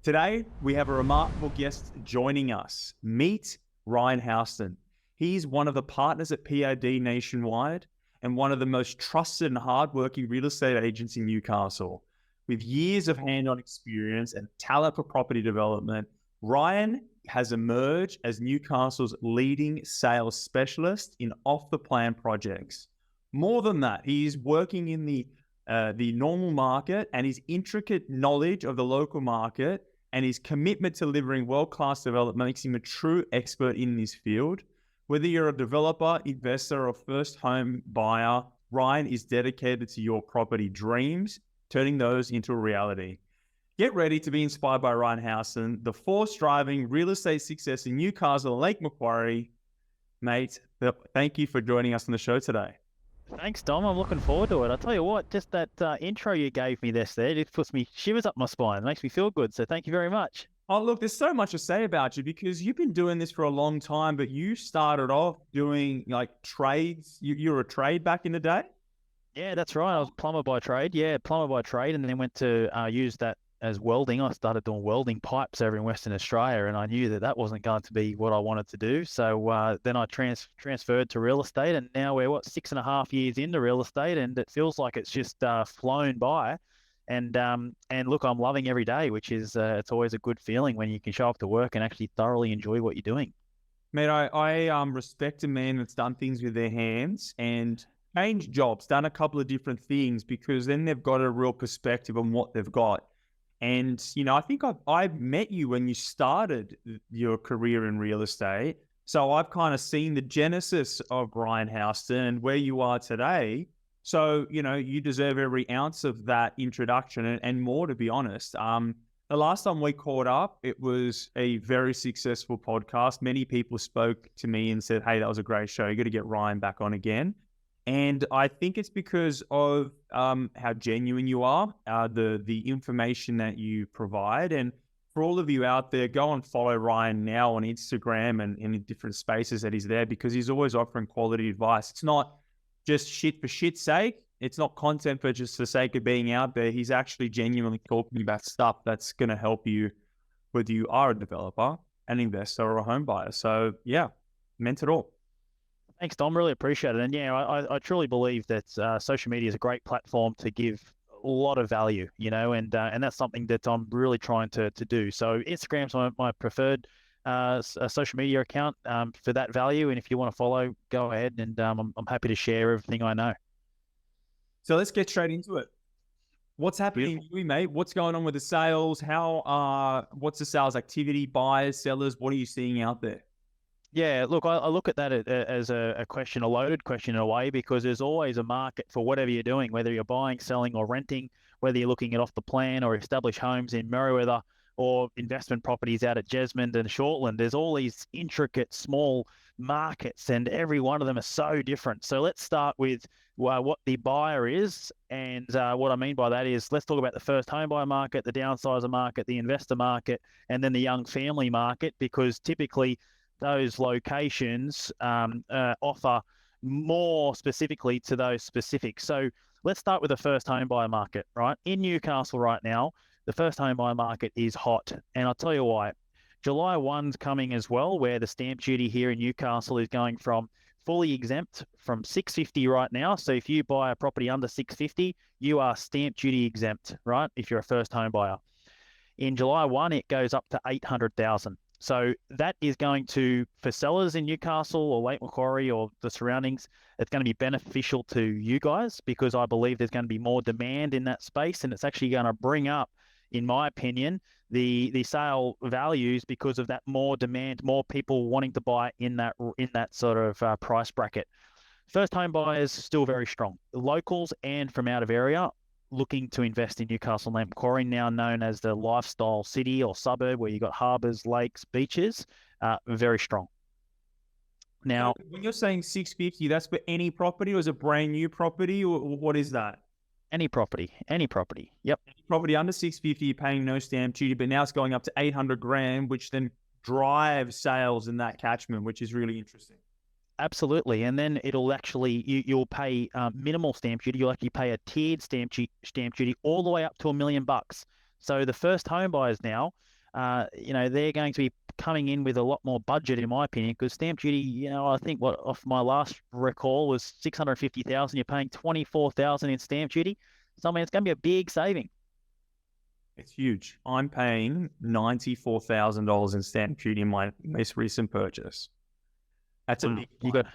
Today, we have a remarkable guest joining us. Meet Ryan Houston. He's one of the partners at PRD Nationwide and one of the most trusted and hardworking real estate agents in Newcastle. With years of hand-on experience and talent for property development, Ryan has emerged as Newcastle's leading sales specialist in off-the-plan projects. More than that, he is working in the normal market, and his intricate knowledge of the local market and his commitment to delivering world-class development makes him a true expert in this field. Whether you're a developer, investor, or first home buyer, Ryan is dedicated to your property dreams, turning those into a reality. Get ready to be inspired by Ryan Houston, the force driving real estate success in Newcastle Lake Macquarie. Mate, thank you for joining us on the show today. Thanks, Dom. I'm looking forward to it. I'll tell you what, just that intro you gave me there, it puts me shivers up my spine. It makes me feel good. So thank you very much. Oh, look, there's so much to say about you because you've been doing this for a long time, but you started off doing like trades. You were a trade back in the day? Yeah, that's right. I was plumber by trade. Yeah, plumber by trade, and then went to use that as welding. I started doing welding pipes over in Western Australia, and I knew that that wasn't going to be what I wanted to do. So then I transferred to real estate, and now we're 6.5 years into real estate, and it feels like it's just flown by. And look, I'm loving every day, which is it's always a good feeling when you can show up to work and actually thoroughly enjoy what you're doing. Mate, I respect a man that's done things with their hands and changed jobs, done a couple of different things, because then they've got a real perspective on what they've got. And, I think I've met you when you started your career in real estate. So I've kind of seen the genesis of Ryan Houston and where you are today. So, you deserve every ounce of that introduction and more, to be honest. The last time we caught up, it was a very successful podcast. Many people spoke to me and said, hey, that was a great show. You got to get Ryan back on again. And I think it's because of how genuine you are, the information that you provide. And for all of you out there, go and follow Ryan now on Instagram and in different spaces that he's there, because he's always offering quality advice. It's not just shit for shit's sake. It's not content for just the sake of being out there. He's actually genuinely talking about stuff that's going to help you, whether you are a developer, an investor, or a home buyer. So yeah, meant it all. Thanks, Dom. Really appreciate it. And yeah, I truly believe that social media is a great platform to give a lot of value, and that's something that I'm really trying to do. So Instagram's my preferred social media account for that value. And if you want to follow, go ahead. And I'm happy to share everything I know. So let's get straight into it. What's happening with you, mate? What's going on with the sales? What's the sales activity? Buyers, sellers, what are you seeing out there? Yeah, look, I look at that as a question, a loaded question in a way, because there's always a market for whatever you're doing, whether you're buying, selling, or renting, whether you're looking at off the plan or established homes in Merewether or investment properties out at Jesmond and Shortland. There's all these intricate small markets, and every one of them are so different. So let's start with what the buyer is. And what I mean by that is, let's talk about the first home buyer market, the downsizer market, the investor market, and then the young family market, because typically those locations offer more specifically to those specifics. So let's start with the first home buyer market, right? In Newcastle right now, the first home buyer market is hot. And I'll tell you why. July 1's coming as well, where the stamp duty here in Newcastle is going from fully exempt from $650 right now. So if you buy a property under $650, you are stamp duty exempt, right? If you're a first home buyer. In July 1, it goes up to $800,000. So that is going to, for sellers in Newcastle or Lake Macquarie or the surroundings, it's going to be beneficial to you guys, because I believe there's going to be more demand in that space, and it's actually going to bring up, in my opinion, the sale values because of that more demand, more people wanting to buy in that sort of price bracket. First home buyers still very strong. The locals and from out of area looking to invest in Newcastle Lake Macquarie, now known as the lifestyle city or suburb, where you've got harbours, lakes, beaches, very strong. Now, when you're saying 650, that's for any property, or is it brand new property, or what is that? Any property. Yep. Any property under 650, you're paying no stamp duty, but now it's going up to 800 grand, which then drives sales in that catchment, which is really interesting. Absolutely. And then it'll actually, you'll pay minimal stamp duty. You'll actually pay a tiered stamp duty all the way up to $1 million. So the first home buyers now, they're going to be coming in with a lot more budget, in my opinion, because stamp duty, I think what off my last recall was 650,000. You're paying 24,000 in stamp duty. So I mean, it's going to be a big saving. It's huge. I'm paying $94,000 in stamp duty in my most recent purchase. That's a big one.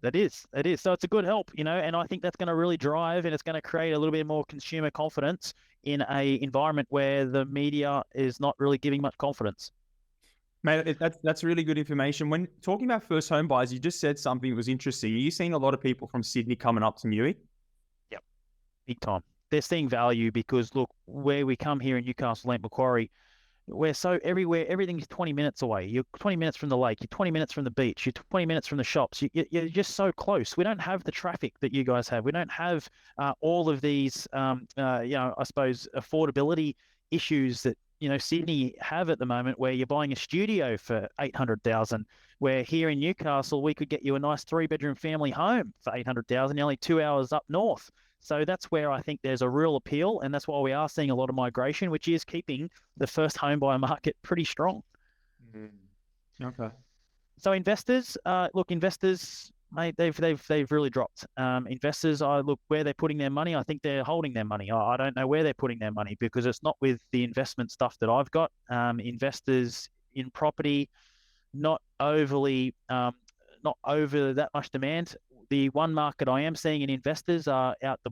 It is. So it's a good help, and I think that's going to really drive, and it's going to create a little bit more consumer confidence in a environment where the media is not really giving much confidence. Mate, that's really good information. When talking about first home buyers, you just said something that was interesting. Are you seeing a lot of people from Sydney coming up to Newey? Yep, big time. They're seeing value because, look, where we come here in Newcastle Lake Macquarie, we're so everywhere. Everything's 20 minutes away. You're 20 minutes from the lake. You're 20 minutes from the beach. You're 20 minutes from the shops. You're just so close. We don't have the traffic that you guys have. We don't have all of these, I suppose, affordability issues that Sydney have at the moment, where you're buying a studio for 800,000. Where here in Newcastle, we could get you a nice 3-bedroom family home for 800,000, only 2 hours up north. So that's where I think there's a real appeal, and that's why we are seeing a lot of migration, which is keeping the first home buyer market pretty strong. Okay. So investors, mate, they've really dropped. Investors, I look where they're putting their money. I think they're holding their money. I don't know where they're putting their money because it's not with the investment stuff that I've got. Investors in property, not over that much demand. The one market I am seeing in investors are out the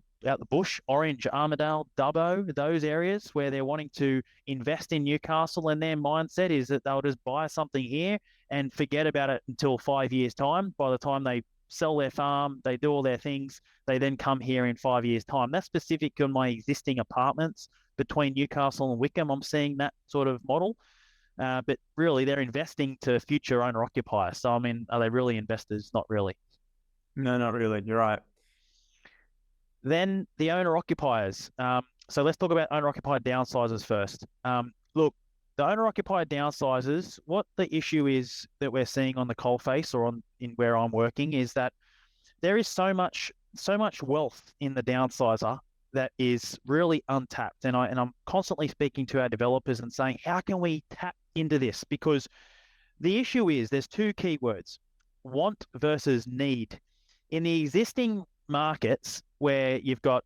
bush, Orange, Armidale, Dubbo, those areas where they're wanting to invest in Newcastle, and their mindset is that they'll just buy something here and forget about it until 5 years' time. By the time they sell their farm, they do all their things, they then come here in 5 years' time. That's specific on my existing apartments between Newcastle and Wickham. I'm seeing that sort of model. But really, they're investing to future owner-occupiers. So, I mean, are they really investors? Not really. No, not really. You're right. Then the owner-occupiers. So let's talk about owner-occupied downsizers first. Look, the owner-occupied downsizers, what the issue is that we're seeing on the coalface or in where I'm working is that there is so much wealth in the downsizer that is really untapped. And I'm constantly speaking to our developers and saying, how can we tap into this? Because the issue is there's two key words, want versus need. In the existing markets where you've got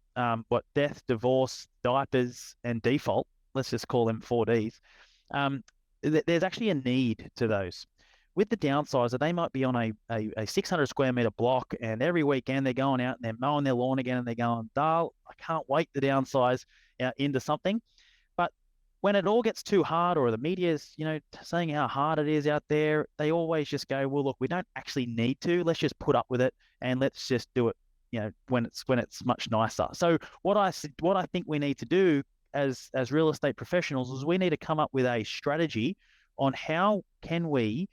death, divorce, diapers, and default, let's just call them 4Ds, there's actually a need to those. With the downsizer, they might be on a 600 square meter block, and every weekend they're going out and they're mowing their lawn again, and they're going, Dale, I can't wait to downsize into something. But when it all gets too hard, or the media's, saying how hard it is out there, they always just go, well, look, we don't actually need to. Let's just put up with it, and let's just do it, when it's much nicer. So what I think we need to do as real estate professionals is we need to come up with a strategy on how can we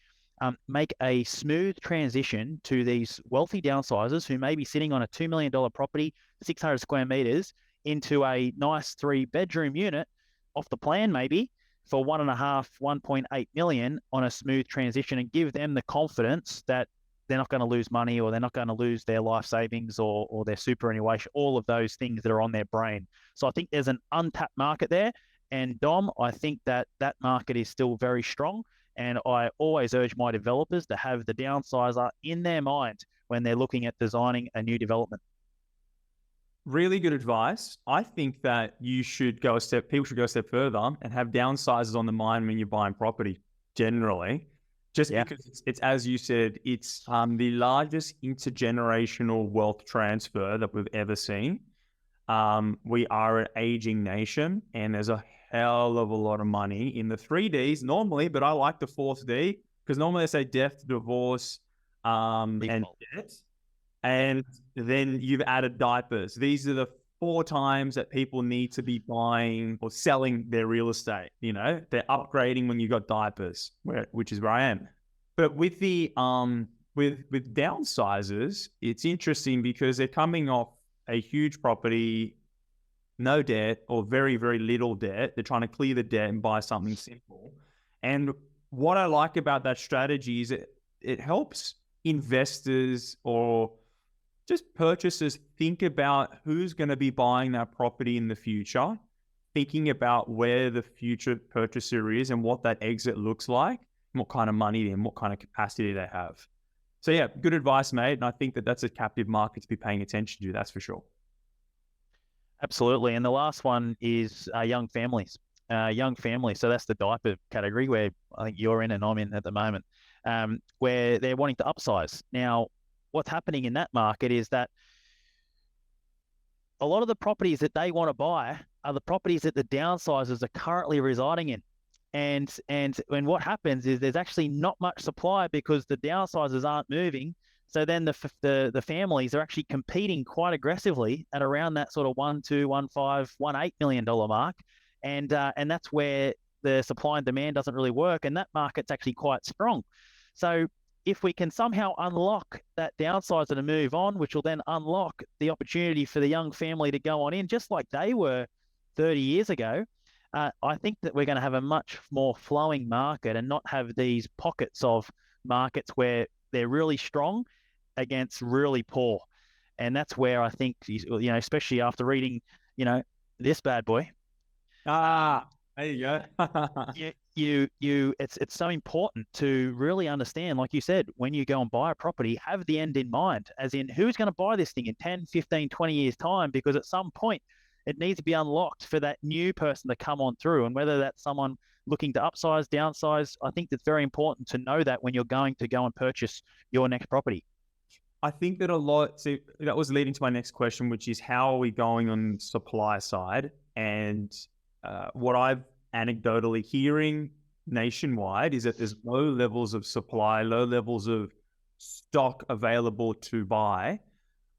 make a smooth transition to these wealthy downsizers who may be sitting on a $2 million property, 600 square meters, into a nice 3-bedroom unit off the plan maybe for 1.8 million on a smooth transition, and give them the confidence that they're not going to lose money, or they're not going to lose their life savings or their superannuation, all of those things that are on their brain. So I think there's an untapped market there. And Dom, I think that market is still very strong. And I always urge my developers to have the downsizer in their mind when they're looking at designing a new development. Really good advice. I think that people should go a step further and have downsizers on the mind when you're buying property generally. Because it's, as you said, it's the largest intergenerational wealth transfer that we've ever seen. We are an aging nation, and there's a hell of a lot of money in the 3Ds normally, but I like the 4th D because normally they say death, divorce, and debt. And then you've added diapers. These are the 4 times that people need to be buying or selling their real estate. They're upgrading when you got diapers, which is where I am. But with the with downsizers, it's interesting because they're coming off a huge property, no debt or very, very little debt. They're trying to clear the debt and buy something simple. And what I like about that strategy is it helps investors or just purchasers think about who's going to be buying that property in the future, thinking about where the future purchaser is and what that exit looks like, and what kind of money and what kind of capacity they have. So yeah, good advice, mate. And I think that that's a captive market to be paying attention to. That's for sure. Absolutely. And the last one is young families. Young families. So that's the diaper category where I think you're in and I'm in at the moment, where they're wanting to upsize. Now, what's happening in that market is that a lot of the properties that they want to buy are the properties that the downsizers are currently residing in. And what happens is there's actually not much supply because the downsizers aren't moving. So then the families are actually competing quite aggressively at around that sort of $1.2, $1.5, $1.8 million mark, and that's where the supply and demand doesn't really work, and that market's actually quite strong. So if we can somehow unlock that downsizer to move on, which will then unlock the opportunity for the young family to go on in, just like they were 30 years ago, I think that we're going to have a much more flowing market and not have these pockets of markets where they're really strong against really poor. And that's where I think, especially after reading, this bad boy. There you go. It's so important to really understand, like you said, when you go and buy a property, have the end in mind, as in who's going to buy this thing in 10, 15, 20 years time, because at some point it needs to be unlocked for that new person to come on through. And whether that's someone looking to upsize, downsize, I think it's very important to know that when you're going to go and purchase your next property. I think that see, that was leading to my next question, which is how are we going on supply side? And what I've anecdotally hearing nationwide is that there's low levels of supply, low levels of stock available to buy.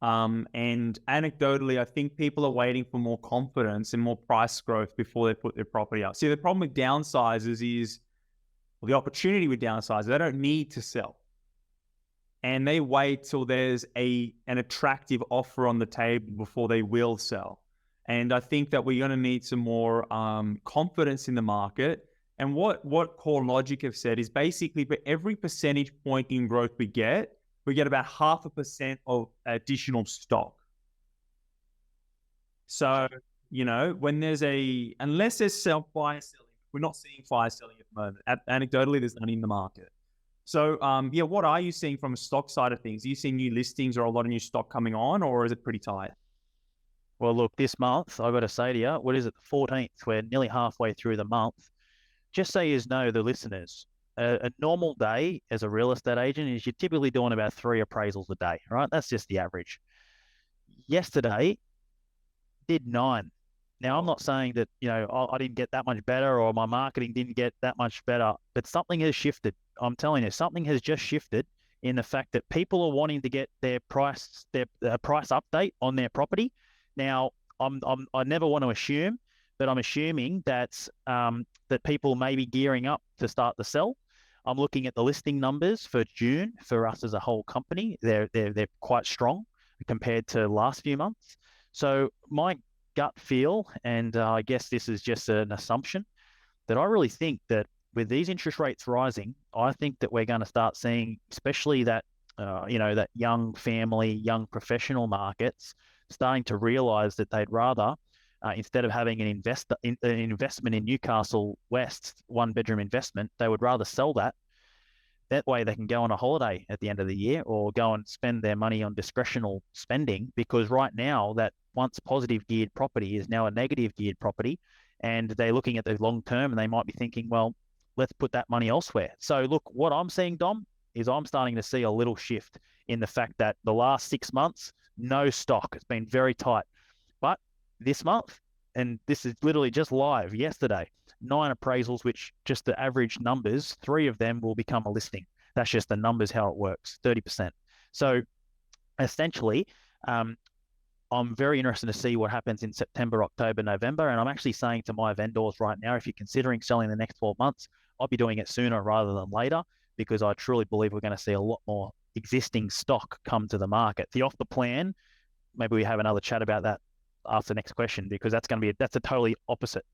And anecdotally, I think people are waiting for more confidence and more price growth before they put their property up. See, the problem with downsizers is, well, the opportunity with downsizers, they don't need to sell. And they wait till there's an attractive offer on the table before they will sell. And I think that we're going to need some more confidence in the market. And what CoreLogic have said is basically for every percentage point in growth we get about 0.5% of additional stock. So, when there's unless there's fire selling, we're not seeing fire selling at the moment. Anecdotally, there's none in the market. So, what are you seeing from a stock side of things? Are you seeing new listings or a lot of new stock coming on, or is it pretty tight? Well, look, this month, I've got to say to you, what is it, the 14th? We're nearly halfway through the month. Just so you know, the listeners, a normal day as a real estate agent is you're typically doing about 3 appraisals a day, right? That's just the average. Yesterday, did 9. Now, I'm not saying that, I didn't get that much better or my marketing didn't get that much better, but something has shifted. I'm telling you, something has just shifted in the fact that people are wanting to get their price update on their property. Now, I never want to assume, but I'm assuming that people may be gearing up to start to sell. I'm looking at the listing numbers for June for us as a whole company. They're quite strong compared to last few months. So my gut feel, and I guess this is just an assumption, that I really think that with these interest rates rising, I think that we're going to start seeing, especially that that young family, young professional markets, starting to realize that they'd rather, instead of having an investment in Newcastle West, 1-bedroom investment, they would rather sell that. That way they can go on a holiday at the end of the year or go and spend their money on discretional spending, because right now that once positive geared property is now a negative geared property, and they're looking at the long term and they might be thinking, well, let's put that money elsewhere. So look, what I'm seeing, Dom, is I'm starting to see a little shift in the fact that the last 6 months, no stock. It's been very tight. But this month, and this is literally just live yesterday, 9 appraisals, which just the average numbers, 3 of them will become a listing. That's just the numbers, how it works, 30%. So essentially, I'm very interested to see what happens in September, October, November. And I'm actually saying to my vendors right now, if you're considering selling the next 12 months, I'll be doing it sooner rather than later, because I truly believe we're going to see a lot more existing stock come to the market. The off the plan, maybe we have another chat about that after the next question, because that's a totally opposite.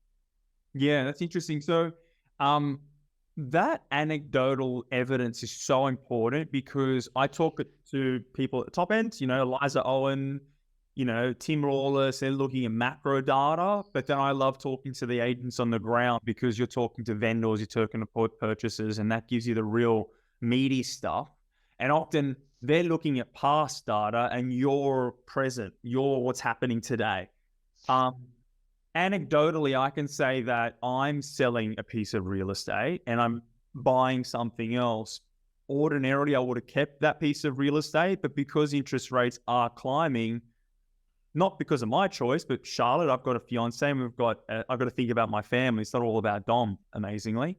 Yeah, that's interesting. So that anecdotal evidence is so important, because I talk to people at the top end, Eliza Owen, Tim Lawless, they're looking at macro data, but then I love talking to the agents on the ground because you're talking to vendors, you're talking to purchasers, and that gives you the real meaty stuff. And often they're looking at past data and you're present, you're what's happening today. Anecdotally, I can say that I'm selling a piece of real estate and I'm buying something else. Ordinarily, I would have kept that piece of real estate, but because interest rates are climbing, not because of my choice, but Charlotte, I've got a fiance and I've got to think about my family. It's not all about Dom, amazingly.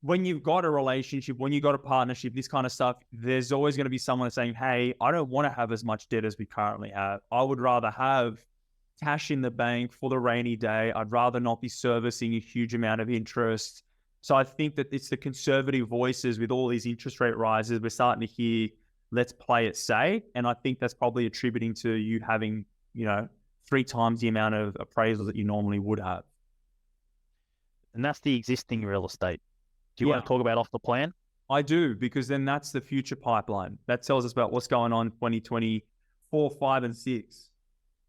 When you've got a relationship, when you've got a partnership, this kind of stuff, there's always going to be someone saying, hey, I don't want to have as much debt as we currently have. I would rather have cash in the bank for the rainy day. I'd rather not be servicing a huge amount of interest. So I think that it's the conservative voices with all these interest rate rises. We're starting to hear, let's play it safe. And I think that's probably attributing to you having, 3 times the amount of appraisals that you normally would have. And that's the existing real estate. Do you want to talk about off the plan? I do, because then that's the future pipeline. That tells us about what's going on 2024, 5, and 6.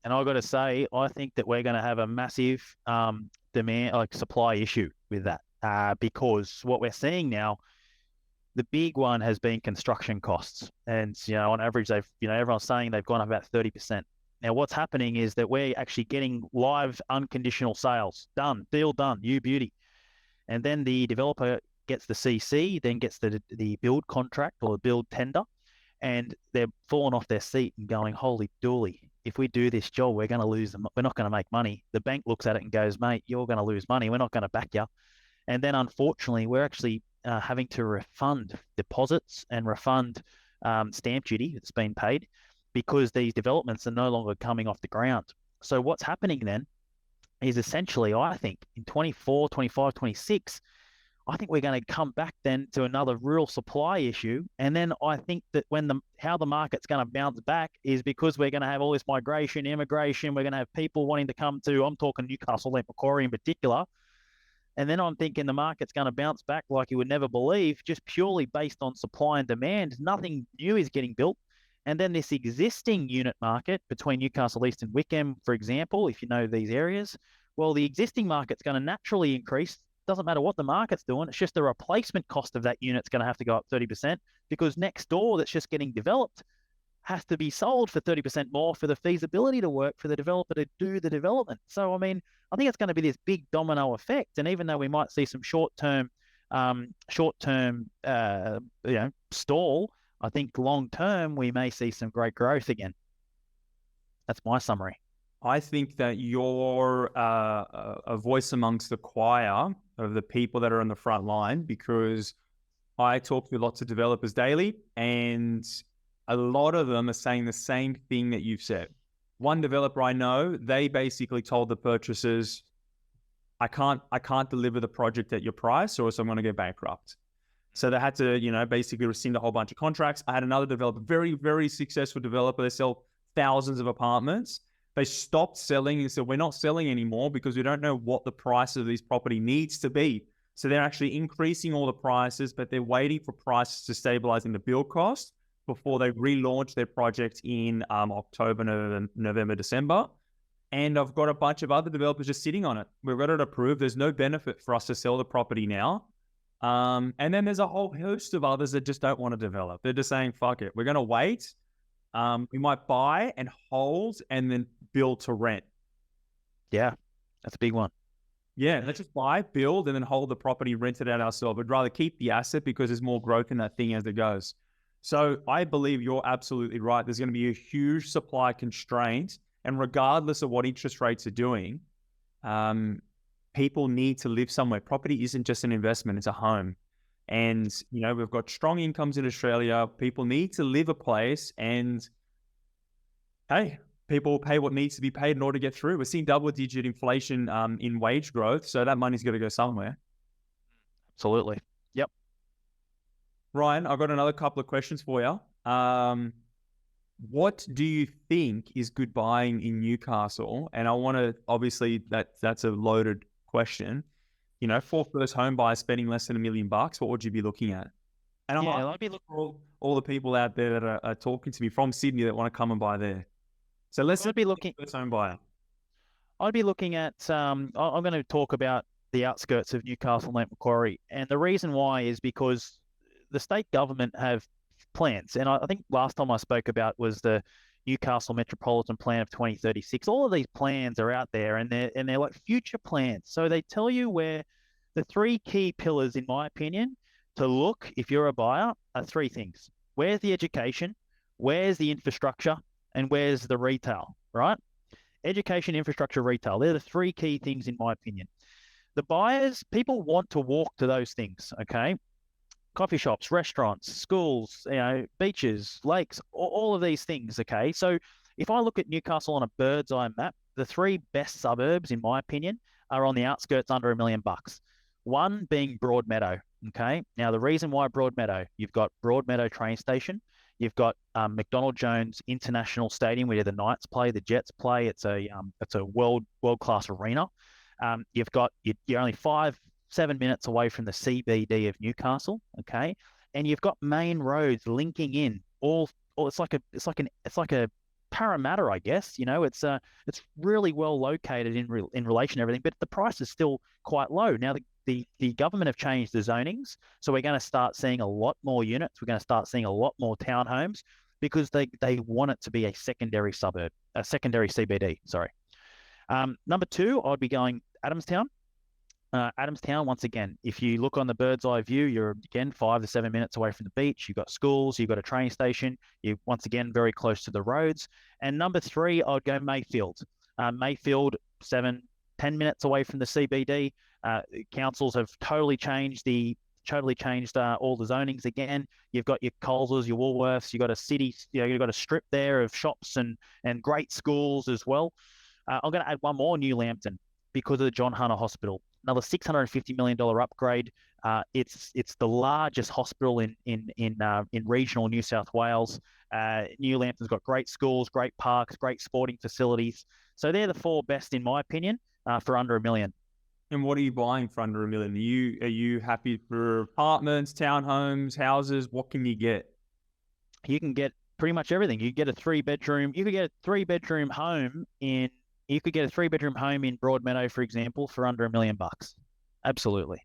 And I've got to say, I think that we're going to have a massive supply issue with that because what we're seeing now, the big one has been construction costs. And, on average, everyone's saying they've gone up about 30%. Now, what's happening is that we're actually getting live unconditional sales done, deal done, you beauty. And then the developer gets the CC, then gets the build contract or the build tender, and they're falling off their seat and going, holy dooly, if we do this job, we're going to lose them. We're not going to make money. The bank looks at it and goes, mate, you're going to lose money. We're not going to back you. And then unfortunately, we're actually having to refund deposits and refund stamp duty that's been paid because these developments are no longer coming off the ground. So what's happening then is essentially, I think, in 24, 25, 26, I think we're going to come back then to another real supply issue. And then I think that how the market's going to bounce back is because we're going to have all this migration, immigration. We're going to have people wanting to come to, I'm talking Newcastle Lake Macquarie in particular. And then I'm thinking the market's going to bounce back like you would never believe, just purely based on supply and demand. Nothing new is getting built. And then this existing unit market between Newcastle East and Wickham, for example, if you know these areas, well, the existing market's going to naturally increase. Doesn't matter what the market's doing. It's just the replacement cost of that unit's going to have to go up 30% because next door that's just getting developed has to be sold for 30% more for the feasibility to work for the developer to do the development. So, I mean, I think it's going to be this big domino effect. And even though we might see some short-term stall, I think long-term we may see some great growth again. That's my summary. I think that you're a voice amongst the choir of the people that are on the front line, because I talk to lots of developers daily and a lot of them are saying the same thing that you've said. One developer I know, they basically told the purchasers, I can't deliver the project at your price or else I'm going to go bankrupt. So they had to, basically rescind a whole bunch of contracts. I had another developer, very, very successful developer. They sell thousands of apartments. They stopped selling and said, we're not selling anymore because we don't know what the price of this property needs to be. So they're actually increasing all the prices, but they're waiting for prices to stabilize in the build cost before they relaunch their project in October, November, December. And I've got a bunch of other developers just sitting on it. We've got it approved. There's no benefit for us to sell the property now. And then there's a whole host of others that just don't want to develop. They're just saying, fuck it. We're going to wait. We might buy and hold and then build to rent. Yeah, that's a big one. Yeah, let's just buy, build, and then hold the property, rent it out ourselves. We'd rather keep the asset because there's more growth in that thing as it goes. So I believe you're absolutely right. There's going to be a huge supply constraint. And regardless of what interest rates are doing, people need to live somewhere. Property isn't just an investment, it's a home. And, we've got strong incomes in Australia. People need to live a place and, hey, people pay what needs to be paid in order to get through. We're seeing double-digit inflation in wage growth, so that money's got to go somewhere. Absolutely. Yep. Ryan, I've got another couple of questions for you. What do you think is good buying in Newcastle? And I want to, obviously, that's a loaded question. For first home buyers spending less than $1 million, what would you be looking at? And I'd be looking for all the people out there that are talking to me from Sydney that want to come and buy there. So let's say I'd be looking. first home buyer. I'd be looking at. I'm going to talk about the outskirts of Newcastle Lake Macquarie, and the reason why is because the state government have plans, and I think last time I spoke about was the Newcastle Metropolitan Plan of 2036. All of these plans are out there, and they're like future plans. So they tell you where the three key pillars, in my opinion, to look if you're a buyer are three things: where's the education, where's the infrastructure, and where's the retail, right? Education, infrastructure, retail. They're the three key things, in my opinion. The buyers, people want to walk to those things, okay? Coffee shops, restaurants, schools, beaches, lakes, all of these things, okay? So if I look at Newcastle on a bird's eye map, the three best suburbs, in my opinion, are on the outskirts under $1 million. One being Broadmeadow, okay? Now, the reason why Broadmeadow, you've got Broadmeadow train station, you've got McDonald Jones International Stadium where the Knights play, the Jets play. It's a world class arena. You're only 7 minutes away from the CBD of Newcastle, okay, and you've got main roads linking in. It's like a Parramatta, I guess. It's really well located in relation to everything, but the price is still quite low. Now the government have changed the zonings, so we're going to start seeing a lot more units. We're going to start seeing a lot more townhomes because they want it to be a secondary suburb, a secondary CBD. Sorry. Number two, I'd be going Adamstown. Adamstown, once again, if you look on the bird's eye view, you're again 5 to 7 minutes away from the beach. You've got schools, you've got a train station. You're once again very close to the roads. And number three, I'd go Mayfield. Mayfield, 7-10 minutes away from the CBD. Councils have totally changed all the zonings again. You've got your Coles's, your Woolworths, you've got a city, you've got a strip there of shops and great schools as well. I'm going to add one more, New Lambton, because of the John Hunter Hospital. Another $650 million upgrade. It's the largest hospital in regional New South Wales. New Lambton's got great schools, great parks, great sporting facilities. So they're the four best, in my opinion, for under $1 million. And what are you buying for under $1 million? Are you happy for apartments, townhomes, houses? What can you get? You can get pretty much everything. You get a 3-bedroom. You could get a 3-bedroom home in. You could get a 3-bedroom home in Broadmeadow, for example, for under $1 million. Absolutely.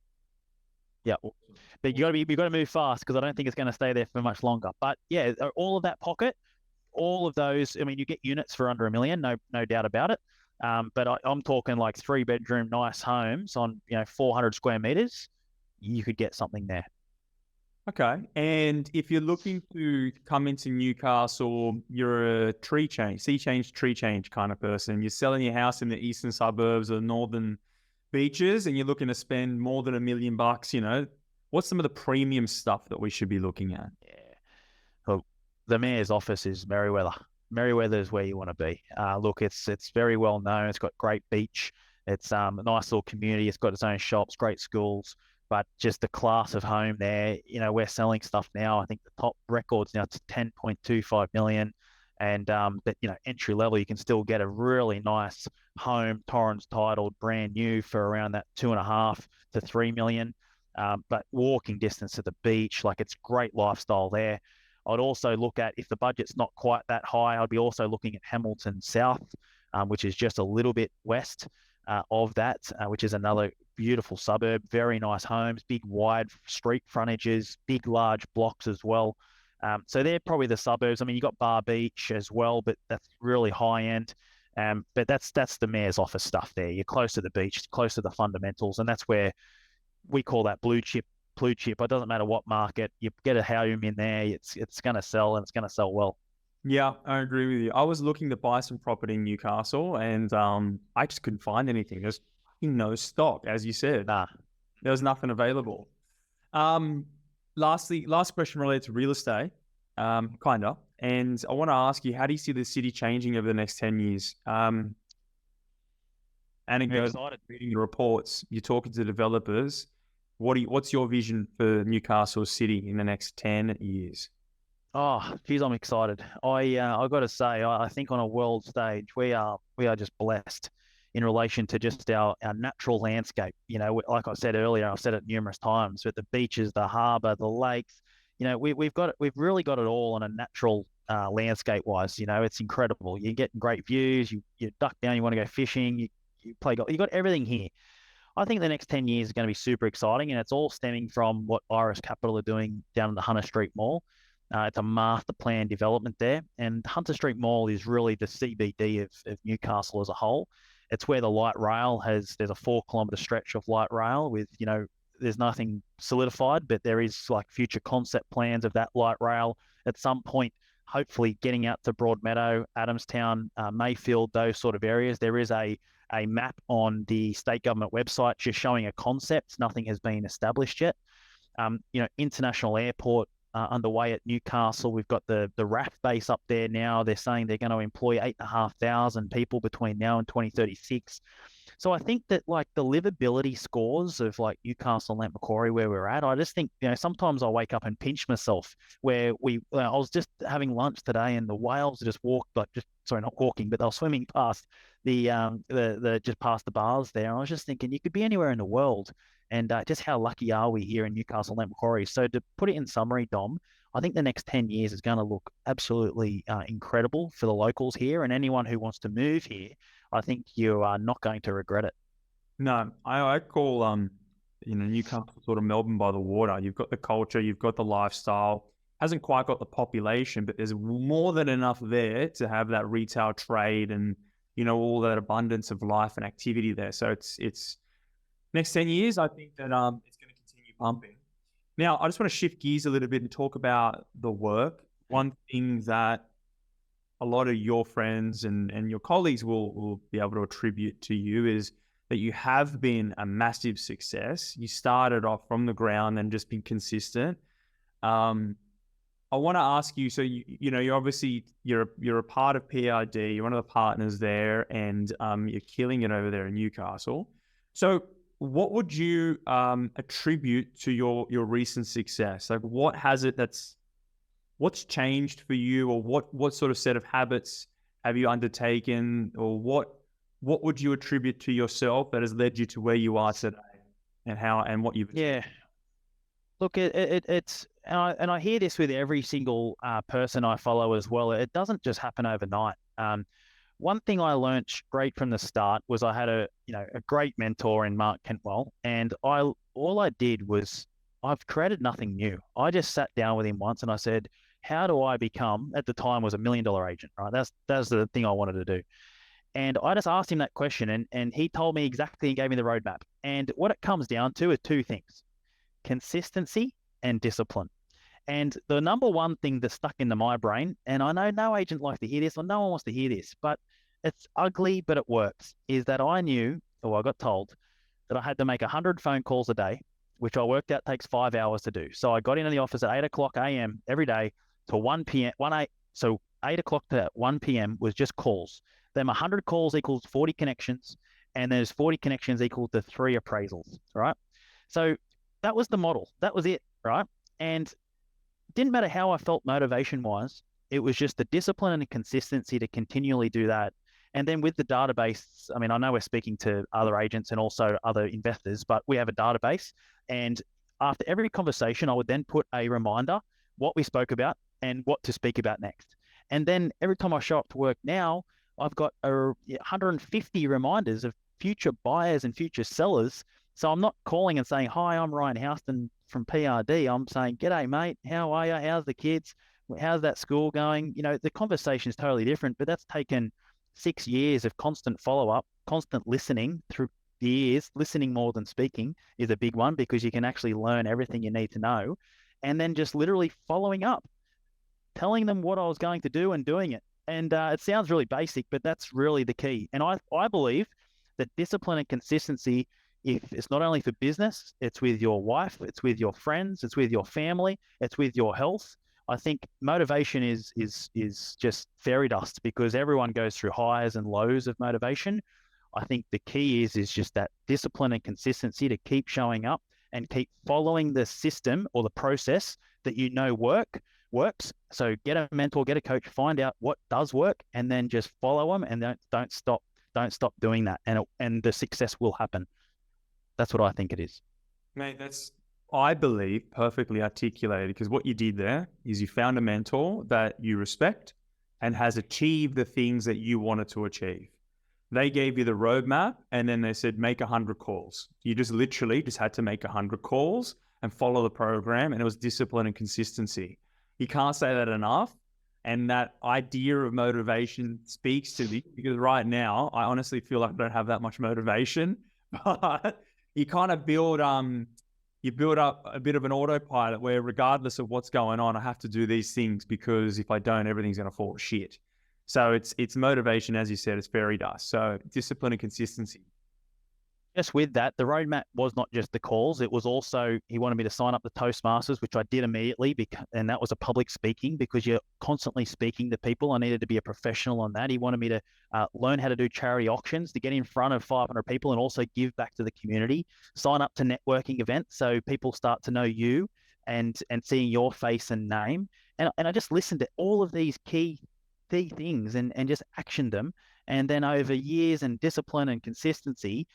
Yeah, but you've got to move fast because I don't think it's going to stay there for much longer. But yeah, all of that pocket, all of those. I mean, you get units for under $1 million, no doubt about it. But I'm talking like 3-bedroom nice homes on 400 square meters. You could get something there. Okay. And if you're looking to come into Newcastle, you're a tree change kind of person. You're selling your house in the eastern suburbs or northern beaches, and you're looking to spend more than $1 million. What's some of the premium stuff that we should be looking at? Yeah. Well, the mayor's office is Merewether. Merewether is where you want to be. Look, it's very well known. It's got great beach. It's a nice little community. It's got its own shops, great schools. But just the class of home there, we're selling stuff now. I think the top record's now to 10.25 million. And, but, entry level, you can still get a really nice home, Torrens titled, brand new for around that 2.5 to 3 million. But walking distance to the beach, like it's great lifestyle there. I'd also look at, if the budget's not quite that high, I'd be also looking at Hamilton South, which is just a little bit west of that, which is another beautiful suburb, very nice homes, big wide street frontages, big large blocks as well. So they're probably the suburbs. I mean, you got Bar Beach as well, but that's really high end. But that's the mayor's office stuff there. You're close to the beach, close to the fundamentals, and that's where we call that blue chip. It doesn't matter what market, you get a home in there, it's going to sell, and it's going to sell well. Yeah, I agree with you. I was looking to buy some property in Newcastle, and I just couldn't find anything. There's no stock, as you said. Nah. There was nothing available. Last question related to real estate, kind of. And I want to ask you, how do you see the city changing over the next 10 years? Anecdotal, reading the reports, you're talking to developers. What's your vision for Newcastle City in the next 10 years? Oh, geez, I'm excited. I got to say, I think on a world stage, we are just blessed in relation to just our natural landscape. Like I said earlier, I've said it numerous times, but the beaches, the harbour, the lakes, we've really got it all on a natural landscape wise. It's incredible. You get great views. You duck down. You want to go fishing. You play golf. You got everything here. I think the next 10 years is going to be super exciting, and it's all stemming from what Iris Capital are doing down in the Hunter Street Mall. It's a master plan development there, and Hunter Street Mall is really the CBD of Newcastle as a whole. It's where the light rail there's a 4 kilometre stretch of light rail with, there's nothing solidified, but there is like future concept plans of that light rail at some point, hopefully getting out to Broadmeadow, Adamstown, Mayfield, those sort of areas. There is a map on the state government website just showing a concept. Nothing has been established yet. International airport underway at Newcastle. We've got the RAF base up there now. They're saying they're going to employ 8,500 people between now and 2036. So I think that like the livability scores of like Newcastle and Lake Macquarie where we're at, I just think, sometimes I wake up and pinch myself where I was just having lunch today and the whales just walked, not walking, but they were swimming past just past the bars there. And I was just thinking you could be anywhere in the world. And just how lucky are we here in Newcastle and Lake Macquarie? So to put it in summary, Dom, I think the next 10 years is going to look absolutely incredible for the locals here, and anyone who wants to move here, I think you are not going to regret it. No, I call Newcastle sort of Melbourne by the water. You've got the culture, you've got the lifestyle. Hasn't quite got the population, but there's more than enough there to have that retail trade and all that abundance of life and activity there. So it's next 10 years, I think that it's going to continue pumping. Now, I just want to shift gears a little bit and talk about the work. One thing that a lot of your friends and your colleagues will be able to attribute to you is that you have been a massive success. You started off from the ground and just been consistent. I want to ask you, so you're obviously you're a part of PRD, you're one of the partners there, and you're killing it over there in Newcastle. So what would you attribute to your recent success? Like, what has it what's changed for you, or what sort of set of habits have you undertaken, or what would you attribute to yourself that has led you to where you are today, and what you've achieved? Yeah. Look, it's and I hear this with every single person I follow as well. It doesn't just happen overnight. One thing I learned straight from the start was I had a great mentor in Mark Kentwell, and all I did was I've created nothing new. I just sat down with him once and I said, how do I become, at the time was $1 million agent, right? That's the thing I wanted to do. And I just asked him that question, and he told me exactly and gave me the roadmap. And what it comes down to are two things: consistency and discipline. And the number one thing that's stuck into my brain, and I know no agent likes to hear this, or no one wants to hear this, but it's ugly, but it works, is that I knew, or I got told, that I had to make 100 phone calls a day, which I worked out takes 5 hours to do. So I got into the office at 8 o'clock a.m. every day to 1 p.m. So 8 o'clock to 1 p.m. was just calls. Then 100 calls equals 40 connections, and there's 40 connections equal to 3 appraisals, right? So that was the model. That was it, right? And it didn't matter how I felt motivation-wise. It was just the discipline and the consistency to continually do that. And then with the database, I mean, I know we're speaking to other agents and also other investors, but we have a database. And after every conversation, I would then put a reminder, what we spoke about and what to speak about next. And then every time I show up to work now, I've got 150 reminders of future buyers and future sellers. So I'm not calling and saying, hi, I'm Ryan Houston from PRD. I'm saying, g'day, mate. How are you? How's the kids? How's that school going? The conversation is totally different, but that's taken 6 years of constant follow-up, constant listening through the years. Listening more than speaking is a big one, because you can actually learn everything you need to know. And then just literally following up, telling them what I was going to do and doing it. And it sounds really basic, but that's really the key. And I believe that discipline and consistency, if it's not only for business, it's with your wife, it's with your friends, it's with your family, it's with your health. I think motivation is just fairy dust, because everyone goes through highs and lows of motivation. I think the key is just that discipline and consistency to keep showing up and keep following the system or the process that works. So get a mentor, get a coach, find out what does work, and then just follow them, and don't stop doing that, and the success will happen. That's what I think it is. Mate, that's I believe, perfectly articulated, because what you did there is you found a mentor that you respect and has achieved the things that you wanted to achieve. They gave you the roadmap and then they said, make 100 calls. You just literally just had to make 100 calls and follow the program. And it was discipline and consistency. You can't say that enough. And that idea of motivation speaks to me, because right now, I honestly feel like I don't have that much motivation, but you kind of build up a bit of an autopilot where regardless of what's going on, I have to do these things, because if I don't, everything's going to fall to shit. So it's motivation, as you said, it's fairy dust. So discipline and consistency. Just with that, the roadmap was not just the calls. It was also, he wanted me to sign up the Toastmasters, which I did immediately, and that was a public speaking, because you're constantly speaking to people. I needed to be a professional on that. He wanted me to learn how to do charity auctions, to get in front of 500 people and also give back to the community, sign up to networking events so people start to know you and seeing your face and name. And I just listened to all of these key things and just actioned them. And then over years and discipline and consistency,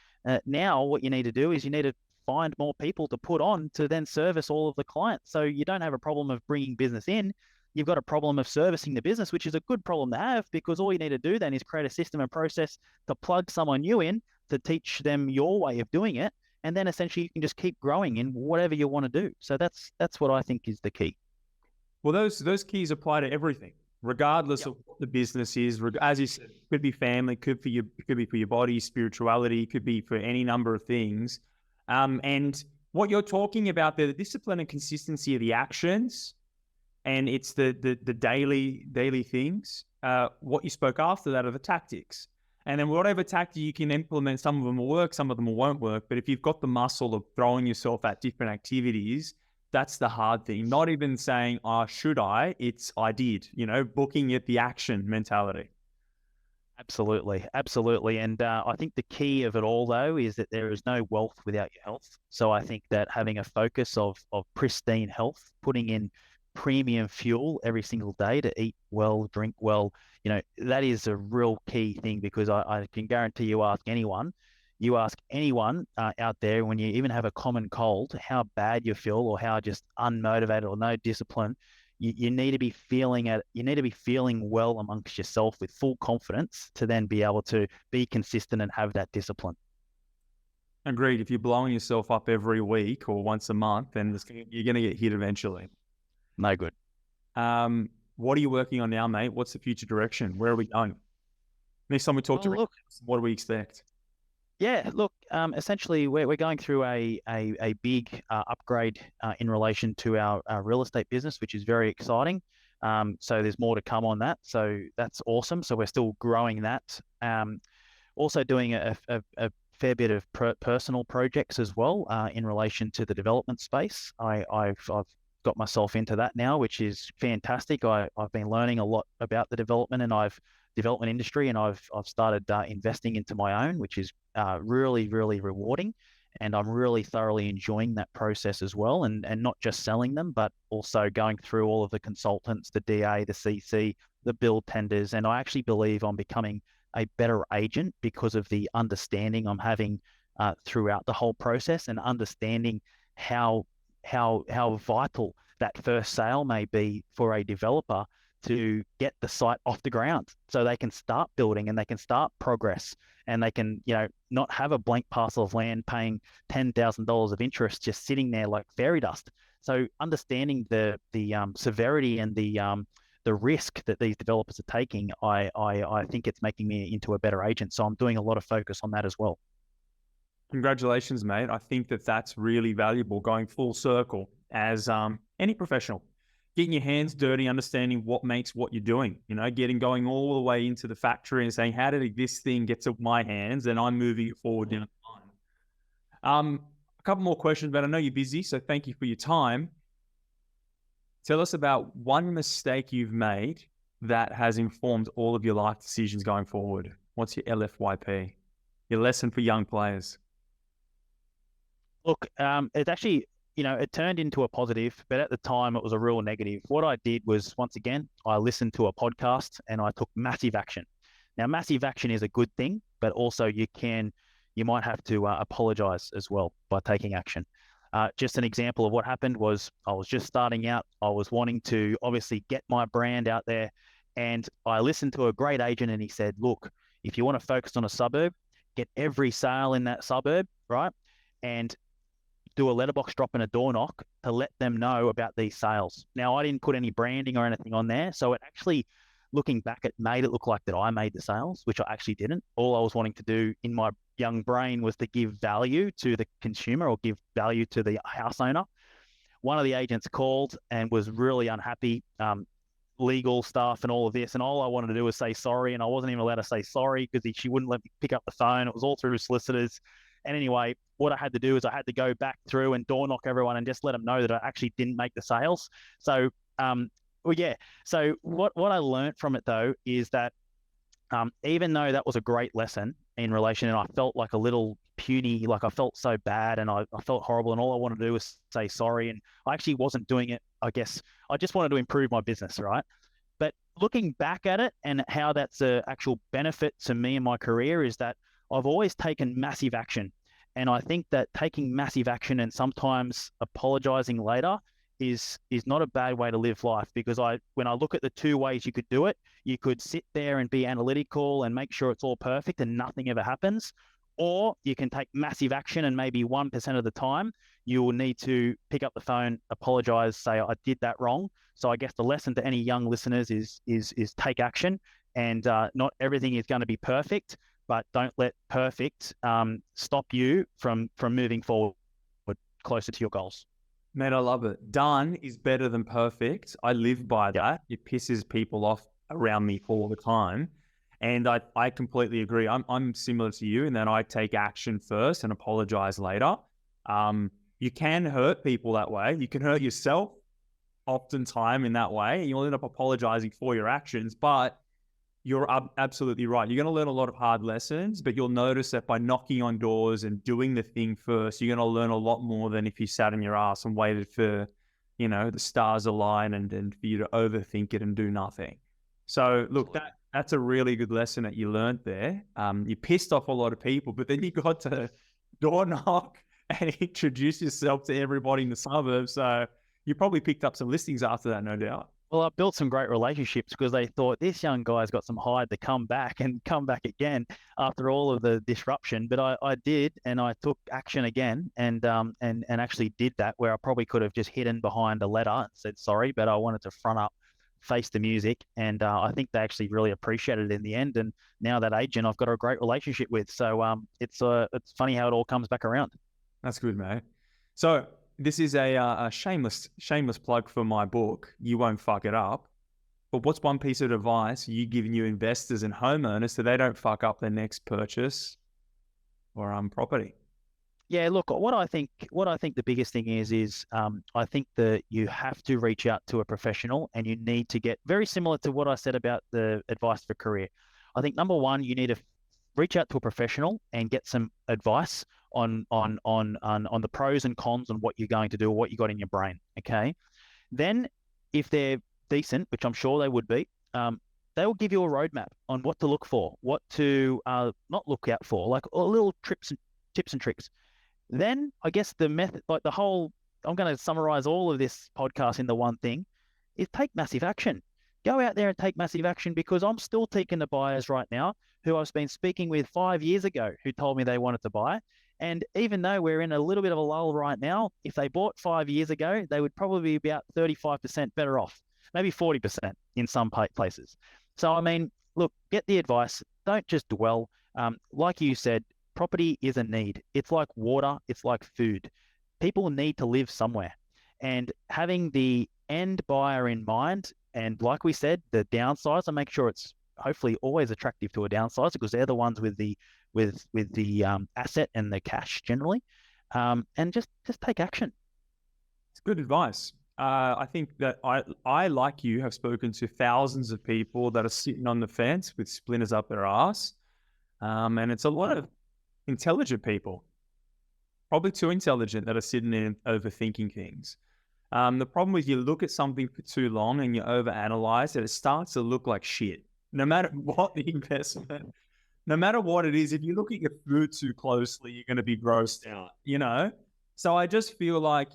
now what you need to do is you need to find more people to put on to then service all of the clients. So you don't have a problem of bringing business in. You've got a problem of servicing the business, which is a good problem to have, because all you need to do then is create a system and process to plug someone new in, to teach them your way of doing it. And then essentially you can just keep growing in whatever you want to do. So that's what I think is the key. Well, those keys apply to everything, regardless of what the business is. As you said, could be family, could be for your body, spirituality, could be for any number of things. And what you're talking about there, the discipline and consistency of the actions, and it's the daily things. What you spoke after that are the tactics. And then whatever tactic you can implement, some of them will work, some of them won't work. But if you've got the muscle of throwing yourself at different activities, that's the hard thing. Not even saying, should I? It's I did, booking it, the action mentality. Absolutely. And I think the key of it all, though, is that there is no wealth without your health. So I think that having a focus of pristine health, putting in premium fuel every single day to eat well, drink well, that is a real key thing, because I can guarantee you ask anyone out there, when you even have a common cold, how bad you feel or how just unmotivated or no discipline, you need to be feeling well amongst yourself with full confidence to then be able to be consistent and have that discipline. Agreed. If you're blowing yourself up every week or once a month, then you're going to get hit eventually. No good. What are you working on now, mate? What's the future direction? Where are we going? Next time we talk what do we expect? Yeah, look, essentially we're going through a big upgrade in relation to our real estate business, which is very exciting. So there's more to come on that. So that's awesome. So we're still growing that. Also doing a fair bit of personal projects as well in relation to the development space. I've got myself into that now, which is fantastic. I've been learning a lot about the development industry, and I've started investing into my own, which is really, really rewarding. And I'm really thoroughly enjoying that process as well. And not just selling them, but also going through all of the consultants, the DA, the CC, the build tenders. And I actually believe I'm becoming a better agent because of the understanding I'm having throughout the whole process, and understanding how vital that first sale may be for a developer to get the site off the ground so they can start building and they can start progress, and they can, not have a blank parcel of land paying $10,000 of interest just sitting there like fairy dust. So understanding the severity and the risk that these developers are taking, I think it's making me into a better agent. So I'm doing a lot of focus on that as well. Congratulations, mate. I think that's really valuable, going full circle as any professional. Getting your hands dirty, understanding what makes what you're doing, going all the way into the factory and saying, how did this thing get to my hands? And I'm moving it forward down the line. A couple more questions, but I know you're busy, so thank you for your time. Tell us about one mistake you've made that has informed all of your life decisions going forward. What's your LFYP? Your lesson for young players? Look, it's actually, it turned into a positive, but at the time it was a real negative. What I did was, once again, I listened to a podcast and I took massive action. Now, massive action is a good thing, but also you might have to apologize as well by taking action. Just an example of what happened was I was just starting out. I was wanting to obviously get my brand out there. And I listened to a great agent and he said, look, if you want to focus on a suburb, get every sale in that suburb, right? And do a letterbox drop and a door knock to let them know about these sales. Now, I didn't put any branding or anything on there. So it actually, looking back, it made it look like that I made the sales, which I actually didn't. All I was wanting to do in my young brain was to give value to the consumer or give value to the house owner. One of the agents called and was really unhappy, legal stuff and all of this. And all I wanted to do was say sorry. And I wasn't even allowed to say sorry because she wouldn't let me pick up the phone. It was all through solicitors. And anyway, what I had to do is I had to go back through and door knock everyone and just let them know that I actually didn't make the sales. So, well, yeah. So what I learned from it though is that even though that was a great lesson in relation, and I felt like a little puny, like I felt so bad and I felt horrible, and all I wanted to do was say sorry, and I actually wasn't doing it. I guess I just wanted to improve my business, right? But looking back at it and how that's an actual benefit to me in my career is that I've always taken massive action. And I think that taking massive action and sometimes apologizing later is not a bad way to live life, because when I look at the two ways you could do it, you could sit there and be analytical and make sure it's all perfect and nothing ever happens, or you can take massive action and maybe 1% of the time you will need to pick up the phone, apologize, say I did that wrong. So I guess the lesson to any young listeners is take action, and not everything is going to be perfect, but don't let perfect stop you from moving forward closer to your goals. Mate, I love it. Done is better than perfect. I live by that. It pisses people off around me all the time. And I completely agree. I'm similar to you in that I take action first and apologize later. You can hurt people that way. You can hurt yourself oftentimes in that way. And you'll end up apologizing for your actions, but you're absolutely right. You're going to learn a lot of hard lessons, but you'll notice that by knocking on doors and doing the thing first, you're going to learn a lot more than if you sat in your ass and waited for, the stars align and for you to overthink it and do nothing. So look, that's a really good lesson that you learned there. You pissed off a lot of people, but then you got to door knock and introduce yourself to everybody in the suburbs. So you probably picked up some listings after that, no doubt. Well, I built some great relationships because they thought this young guy's got some hide to come back again after all of the disruption. But I did, and I took action again and actually did that, where I probably could have just hidden behind a letter and said sorry, but I wanted to front up, face the music, and I think they actually really appreciated it in the end. And now that agent I've got a great relationship with. So it's funny how it all comes back around. That's good, mate. So this is a shameless plug for my book, You Won't Fuck It Up. But what's one piece of advice you give new investors and homeowners so they don't fuck up their next purchase or property? Yeah, look, what I think the biggest thing is I think that you have to reach out to a professional, and you need to get very similar to what I said about the advice for career. I think number one, you need to reach out to a professional and get some advice on the pros and cons on what you're going to do or what you got in your brain. Okay. Then if they're decent, which I'm sure they would be, they will give you a roadmap on what to look for, what to not look out for, like little tips and tricks. Then I guess the method, like I'm going to summarize all of this podcast in the one thing, is take massive action. Go out there and take massive action, because I'm still taking the buyers right now who I've been speaking with 5 years ago who told me they wanted to buy. And even though we're in a little bit of a lull right now, if they bought 5 years ago, they would probably be about 35% better off, maybe 40% in some places. So, I mean, look, get the advice. Don't just dwell. Like you said, property is a need. It's like water. It's like food. People need to live somewhere. And having the end buyer in mind, and like we said, the downsizer, make sure it's hopefully always attractive to a downsizer, because they're the ones with the asset and the cash generally, and just take action. It's good advice. I think that I like you have spoken to thousands of people that are sitting on the fence with splinters up their ass, and it's a lot of intelligent people, probably too intelligent, that are sitting there and overthinking things. The problem is you look at something for too long and you overanalyze it, it starts to look like shit. No matter what the investment, no matter what it is, if you look at your food too closely, you're going to be grossed out, So I just feel like,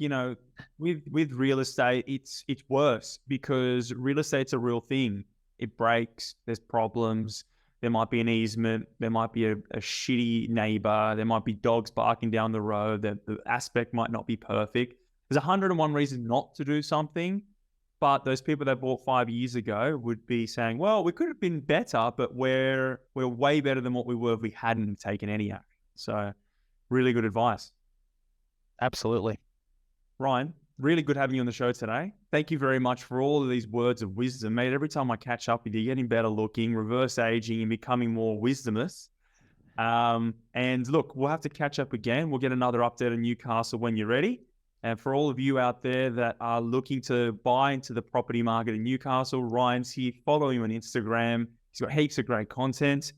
with real estate, it's worse because real estate's a real thing. It breaks, there's problems, there might be an easement, there might be a shitty neighbor, there might be dogs barking down the road, the aspect might not be perfect. There's 101 reasons not to do something, but those people that bought 5 years ago would be saying, well, we could have been better, but we're way better than what we were if we hadn't taken any action. So really good advice. Absolutely. Ryan, really good having you on the show today. Thank you very much for all of these words of wisdom, mate. Every time I catch up with you, you're getting better looking, reverse aging, and becoming more wisdomous. And look, we'll have to catch up again. We'll get another update on Newcastle when you're ready. And for all of you out there that are looking to buy into the property market in Newcastle, Ryan's here. Follow him on Instagram. He's got heaps of great content.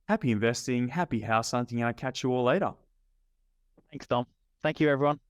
Happy investing, happy house hunting, and I'll catch you all later. Thanks, Dom. Thank you, everyone.